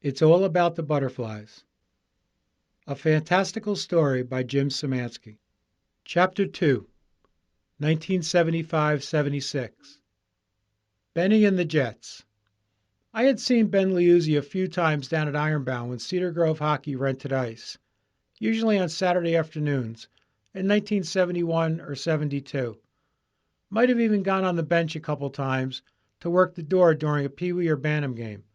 It's All About the Butterflies, a fantastical story by Jim Szymanski. Chapter 2, 1975-76. Benny and the Jets. I had seen Ben Liuzzi a few times down at Ironbound when Cedar Grove Hockey rented ice, usually on Saturday afternoons, in 1971 or 72. Might have even gone on the bench a couple times to work the door during a Pee Wee or Bantam game.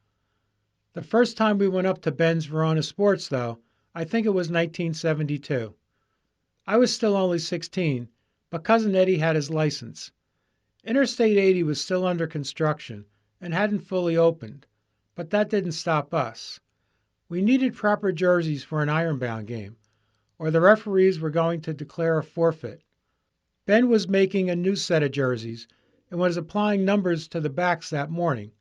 The first time we went up to Ben's Verona Sports, though, I think it was 1972. I was still only 16, but Cousin Eddie had his license. Interstate 80 was still under construction and hadn't fully opened, but that didn't stop us. We needed proper jerseys for an Ironbound game, or the referees were going to declare a forfeit. Ben was making a new set of jerseys and was applying numbers to the backs that morning.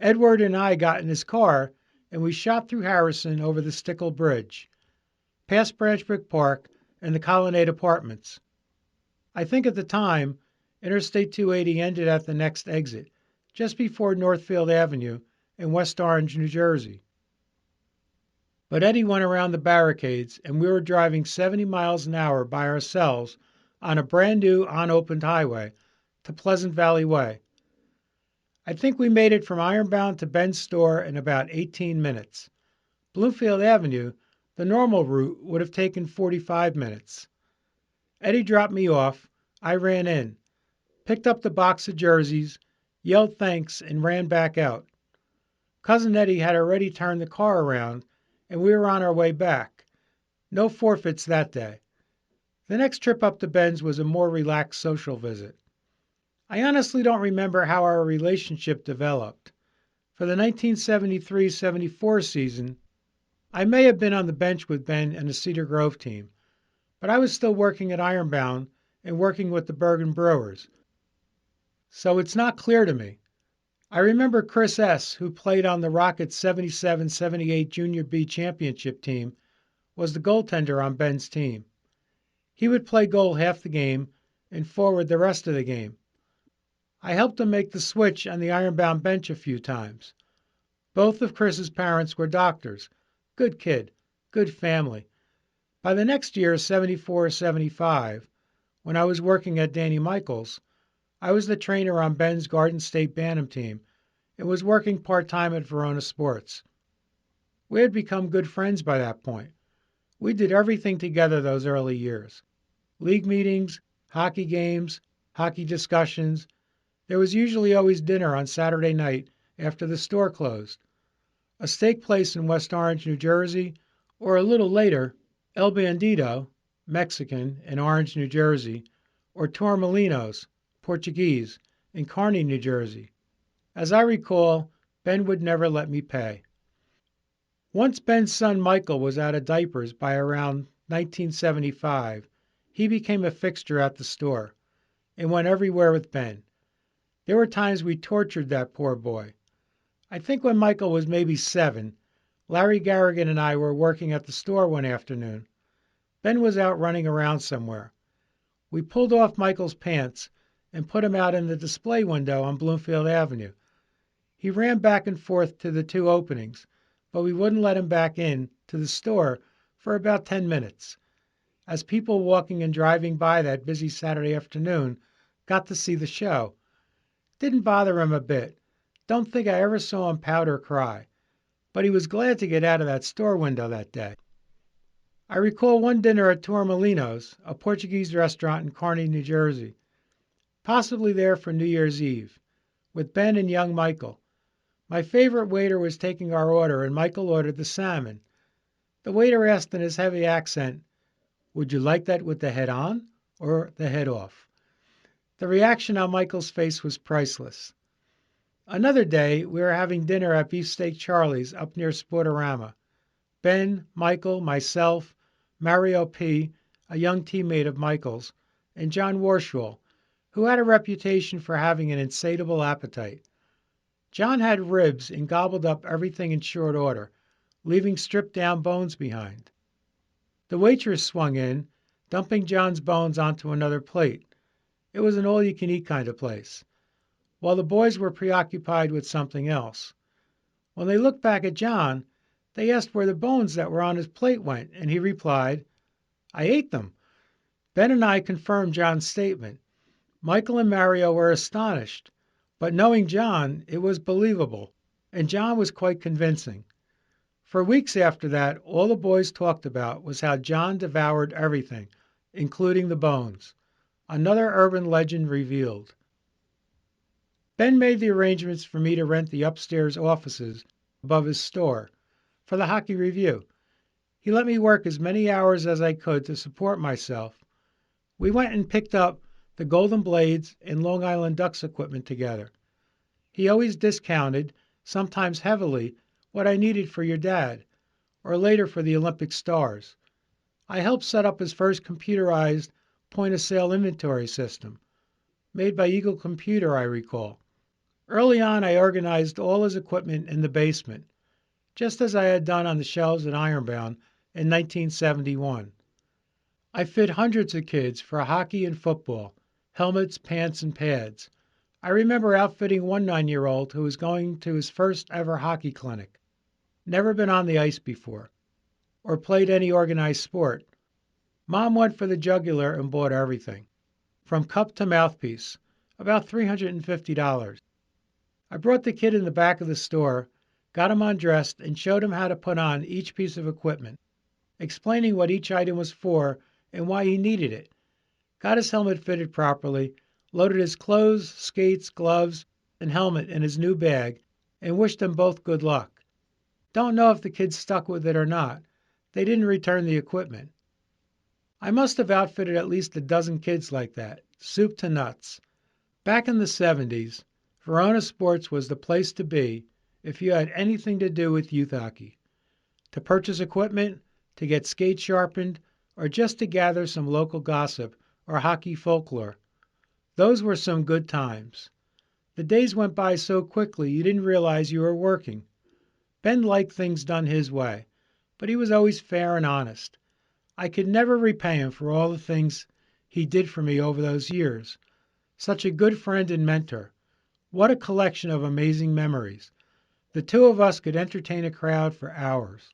Edward and I got in his car, and we shot through Harrison over the Stickle Bridge, past Branchbrook Park and the Colonnade Apartments. I think at the time, Interstate 280 ended at the next exit, just before Northfield Avenue in West Orange, New Jersey. But Eddie went around the barricades, and we were driving 70 miles an hour by ourselves on a brand new, unopened highway to Pleasant Valley Way. I think we made it from Ironbound to Ben's store in about 18 minutes. Bloomfield Avenue, the normal route, would have taken 45 minutes. Eddie dropped me off. I ran in, picked up the box of jerseys, yelled thanks, and ran back out. Cousin Eddie had already turned the car around, and we were on our way back. No forfeits that day. The next trip up to Ben's was a more relaxed social visit. I honestly don't remember how our relationship developed. For the 1973-74 season, I may have been on the bench with Ben and the Cedar Grove team, but I was still working at Ironbound and working with the Bergen Brewers, so it's not clear to me. I remember Chris S., who played on the Rockets' 77-78 Junior B championship team, was the goaltender on Ben's team. He would play goal half the game and forward the rest of the game. I helped him make the switch on the Ironbound bench a few times. Both of Chris's parents were doctors. Good kid, good family. By the next year, 74-75, when I was working at Danny Michael's, I was the trainer on Ben's Garden State Bantam team and was working part-time at Verona Sports. We had become good friends by that point. We did everything together those early years. League meetings, hockey games, hockey discussions. There was usually always dinner on Saturday night after the store closed. A steak place in West Orange, New Jersey, or a little later, El Bandito, Mexican, in Orange, New Jersey, or Tormelinos, Portuguese, in Kearney, New Jersey. As I recall, Ben would never let me pay. Once Ben's son Michael was out of diapers by around 1975, he became a fixture at the store and went everywhere with Ben. There were times we tortured that poor boy. I think when Michael was maybe 7, Larry Garrigan and I were working at the store one afternoon. Ben was out running around somewhere. We pulled off Michael's pants and put him out in the display window on Bloomfield Avenue. He ran back and forth to the two openings, but we wouldn't let him back in to the store for about 10 minutes, as people walking and driving by that busy Saturday afternoon got to see the show. Didn't bother him a bit. Don't think I ever saw him pout or cry, but he was glad to get out of that store window that day. I recall one dinner at Tormelinos, a Portuguese restaurant in Kearney, New Jersey, possibly there for New Year's Eve, with Ben and young Michael. My favorite waiter was taking our order, and Michael ordered the salmon. The waiter asked in his heavy accent, "Would you like that with the head on or the head off?" The reaction on Michael's face was priceless. Another day, we were having dinner at Beefsteak Charlie's up near Sportorama. Ben, Michael, myself, Mario P., a young teammate of Michael's, and John Warshall, who had a reputation for having an insatiable appetite. John had ribs and gobbled up everything in short order, leaving stripped-down bones behind. The waitress swung in, dumping John's bones onto another plate. It was an all-you-can-eat kind of place, while the boys were preoccupied with something else. When they looked back at John, they asked where the bones that were on his plate went, and he replied, "I ate them." Ben and I confirmed John's statement. Michael and Mario were astonished, but knowing John, it was believable, and John was quite convincing. For weeks after that, all the boys talked about was how John devoured everything, including the bones. Another urban legend revealed. Ben made the arrangements for me to rent the upstairs offices above his store for the Hockey Review. He let me work as many hours as I could to support myself. We went and picked up the Golden Blades and Long Island Ducks equipment together. He always discounted, sometimes heavily, what I needed for your dad, or later for the Olympic stars. I helped set up his first computerized point-of-sale inventory system, made by Eagle Computer, I recall. Early on, I organized all his equipment in the basement, just as I had done on the shelves at Ironbound in 1971. I fit hundreds of kids for hockey and football, helmets, pants, and pads. I remember outfitting one 9-year-old who was going to his first ever hockey clinic. Never been on the ice before, or played any organized sport. Mom went for the jugular and bought everything, from cup to mouthpiece, about $350. I brought the kid in the back of the store, got him undressed, and showed him how to put on each piece of equipment, explaining what each item was for and why he needed it. Got his helmet fitted properly, loaded his clothes, skates, gloves, and helmet in his new bag, and wished them both good luck. Don't know if the kids stuck with it or not. They didn't return the equipment. I must have outfitted at least a dozen kids like that, soup to nuts. Back in the 70s, Verona Sports was the place to be if you had anything to do with youth hockey. To purchase equipment, to get skates sharpened, or just to gather some local gossip or hockey folklore. Those were some good times. The days went by so quickly you didn't realize you were working. Ben liked things done his way, but he was always fair and honest. I could never repay him for all the things he did for me over those years. Such a good friend and mentor. What a collection of amazing memories. The two of us could entertain a crowd for hours.